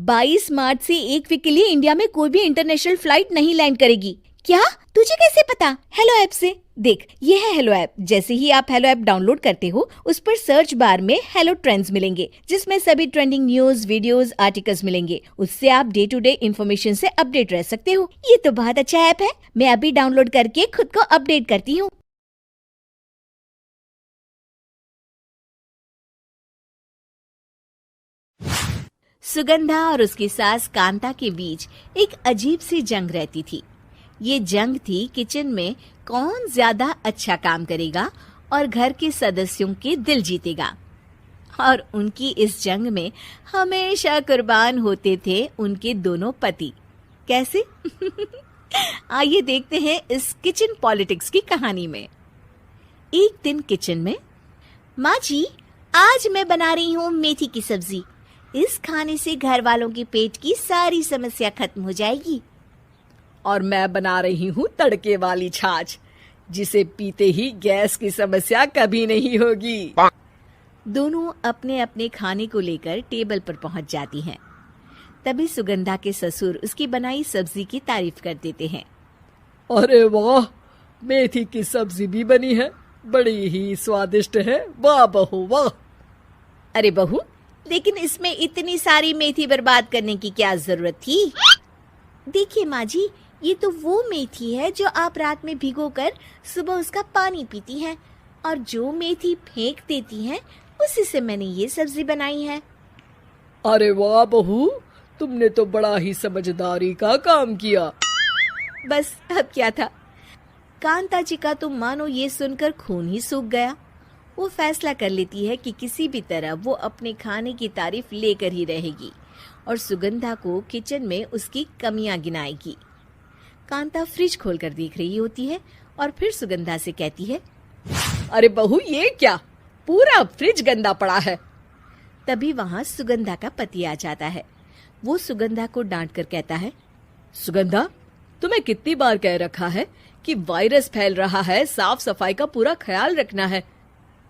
22 मार्च से 1 वीक के लिए इंडिया में कोई भी इंटरनेशनल फ्लाइट नहीं लैंड करेगी। क्या? तुझे कैसे पता? हेलो ऐप से। देख, ये है हेलो ऐप। जैसे ही आप हेलो ऐप डाउनलोड करते हो, उस पर सर्च बार में हेलो ट्रेंड्स मिलेंगे, जिसमें सभी ट्रेंडिंग न्यूज, वीडियोस, आर्टिकल्स मिलेंगे। उससे आप डे टू डे इन्फॉर्मेशन से अपडेट रह सकते हो। ये तो बहुत अच्छा ऐप है। मैं अभी डाउनलोड करके खुद को अपडेट करती हूँ। सुगंधा और उसकी सास कांता के बीच एक अजीब सी जंग रहती थी। ये जंग थी किचन में कौन ज्यादा अच्छा काम करेगा और घर के सदस्यों के दिल जीतेगा। और उनकी इस जंग में हमेशा कुर्बान होते थे उनके दोनों पति। कैसे? आइए देखते हैं इस किचन पॉलिटिक्स की कहानी में। एक दिन किचन में, माँ जी, आज मैं बना रही हूँ मेथी की सब्जी। इस खाने से घर वालों के पेट की सारी समस्या खत्म हो जाएगी। और मैं बना रही हूँ तड़के वाली छाछ, जिसे पीते ही गैस की समस्या कभी नहीं होगी। दोनों अपने अपने खाने को लेकर टेबल पर पहुंच जाती हैं। तभी सुगंधा के ससुर उसकी बनाई सब्जी की तारीफ कर देते हैं। अरे वाह, मेथी की सब्जी भी बनी है, बड़ी ही स्वादिष्ट है। वाह बहू वाह। अरे बहू, लेकिन इसमें इतनी सारी मेथी बर्बाद करने की क्या जरूरत थी? देखिए माँ जी, ये तो वो मेथी है जो आप रात में भिगोकर सुबह उसका पानी पीती हैं, और जो मेथी फेंक देती हैं उसी से मैंने ये सब्जी बनाई है। अरे वाह बहू, तुमने तो बड़ा ही समझदारी का काम किया। बस अब क्या था। कांता जी का तो मानो ये सुनकर खून ही सूख गया। वो फैसला कर लेती है कि किसी भी तरह वो अपने खाने की तारीफ लेकर ही रहेगी और सुगंधा को किचन में उसकी कमियां गिनाएगी। कांता फ्रिज खोलकर देख रही होती है और फिर सुगंधा से कहती है, अरे बहू, ये क्या, पूरा फ्रिज गंदा पड़ा है। तभी वहां सुगंधा का पति आ जाता है। वो सुगंधा को डांट कर कहता है, सुगंधा, तुम्हें कितनी बार कह रखा है कि वायरस फैल रहा है, साफ सफाई का पूरा ख्याल रखना है,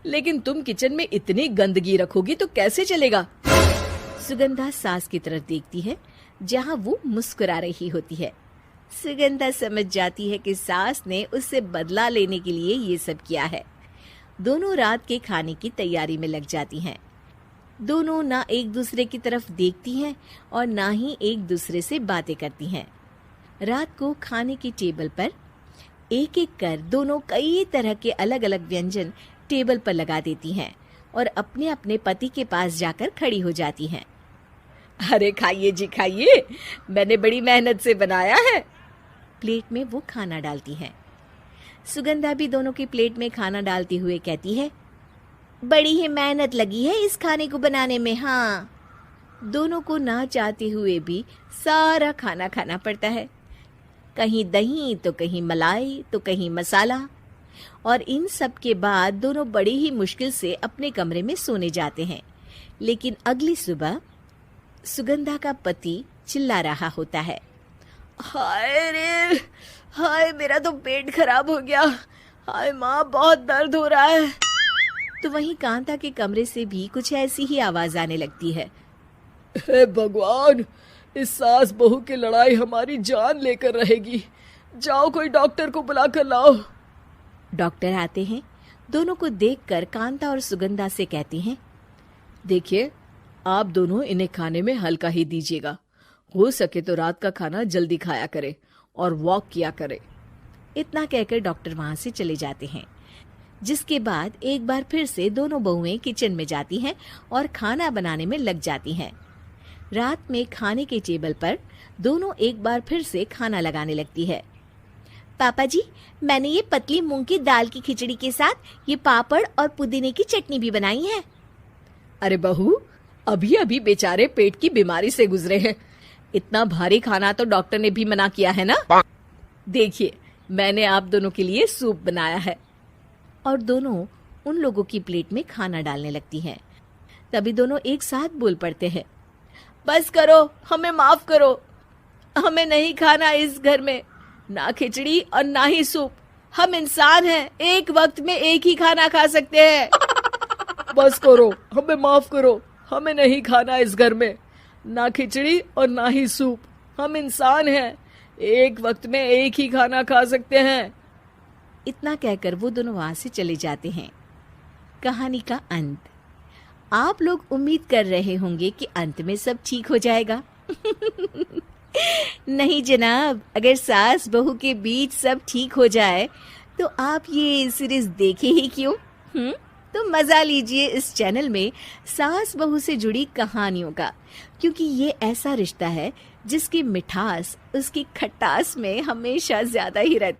लेकिन तुम किचन में इतनी गंदगी रखोगी तो कैसे चलेगा। सुगंधा सास की तरफ देखती है, जहां वो मुस्कुरा रही होती है। सुगंधा समझ जाती है कि सास ने उससे बदला लेने के लिए ये सब किया है। दोनों रात के खाने की तैयारी में लग जाती हैं। दोनों ना एक दूसरे की तरफ देखती हैं और ना ही एक दूसरे से बातें करती हैं। रात को खाने की टेबल पर एक एक कर दोनों कई तरह के अलग अलग व्यंजन टेबल पर लगा देती हैं और अपने अपने पति के पास जाकर खड़ी हो जाती हैं। अरे खाइए जी खाइए, मैंने बड़ी मेहनत से बनाया है। प्लेट में वो खाना डालती हैं। सुगंधा भी दोनों की प्लेट में खाना डालते हुए कहती है, बड़ी ही मेहनत लगी है इस खाने को बनाने में। हाँ, दोनों को ना चाहते हुए भी सारा खाना खाना पड़ता है। कहीं दही तो कहीं मलाई तो कहीं मसाला। और इन सब के बाद दोनों बड़ी ही मुश्किल से अपने कमरे में सोने जाते हैं। लेकिन अगली सुबह सुगंधा का पति चिल्ला रहा होता है, हाय रे, हाय मेरा तो पेट खराब हो गया। हाय माँ, बहुत दर्द हो रहा है। तो वहीं कांता के कमरे से भी कुछ ऐसी ही आवाज आने लगती है। हे भगवान, इस सास बहू की लड़ाई हमारी जान लेकर रहेगी। जाओ कोई डॉक्टर को बुला कर लाओ। डॉक्टर आते हैं। दोनों को देखकर कांता और सुगंधा से कहते हैं, देखिए, आप दोनों इन्हें खाने में हल्का ही दीजिएगा। हो सके तो रात का खाना जल्दी खाया करे और वॉक किया करे। इतना कहकर डॉक्टर वहां से चले जाते हैं। जिसके बाद एक बार फिर से दोनों बहुएं किचन में जाती हैं और खाना बनाने में लग जाती हैं। रात में खाने के टेबल पर दोनों एक बार फिर से खाना लगाने लगती है। पापा जी, मैंने ये पतली मूंग की दाल की खिचड़ी के साथ ये पापड़ और पुदीने की चटनी भी बनाई है। अरे बहू, अभी अभी बेचारे पेट की बीमारी से गुजरे हैं। इतना भारी खाना तो डॉक्टर ने भी मना किया है ना। देखिए, मैंने आप दोनों के लिए सूप बनाया है। और दोनों उन लोगों की प्लेट में खाना डालने लगती हैं। तभी दोनों एक साथ बोल पड़ते हैं, बस करो, हमें माफ करो। हमें नहीं खाना इस घर में, ना खिचड़ी और ना ही सूप। हम इंसान हैं, एक वक्त में एक ही खाना खा सकते हैं। बस करो, हमें माफ करो, हमें नहीं खाना इस घर में। ना खिचड़ी और ना ही सूप। हम इंसान हैं, एक वक्त में एक ही खाना खा सकते हैं। इतना कहकर वो दोनों वहां से चले जाते हैं। कहानी का अंत। आप लोग उम्मीद कर रहे होंगे कि अंत में सब ठीक हो जाएगा। नहीं जनाब, अगर सास बहू के बीच सब ठीक हो जाए तो आप ये सीरीज देखे ही क्यों? तो मजा लीजिए इस चैनल में सास बहू से जुड़ी कहानियों का, क्योंकि ये ऐसा रिश्ता है जिसकी मिठास उसकी खटास में हमेशा ज्यादा ही रहती है।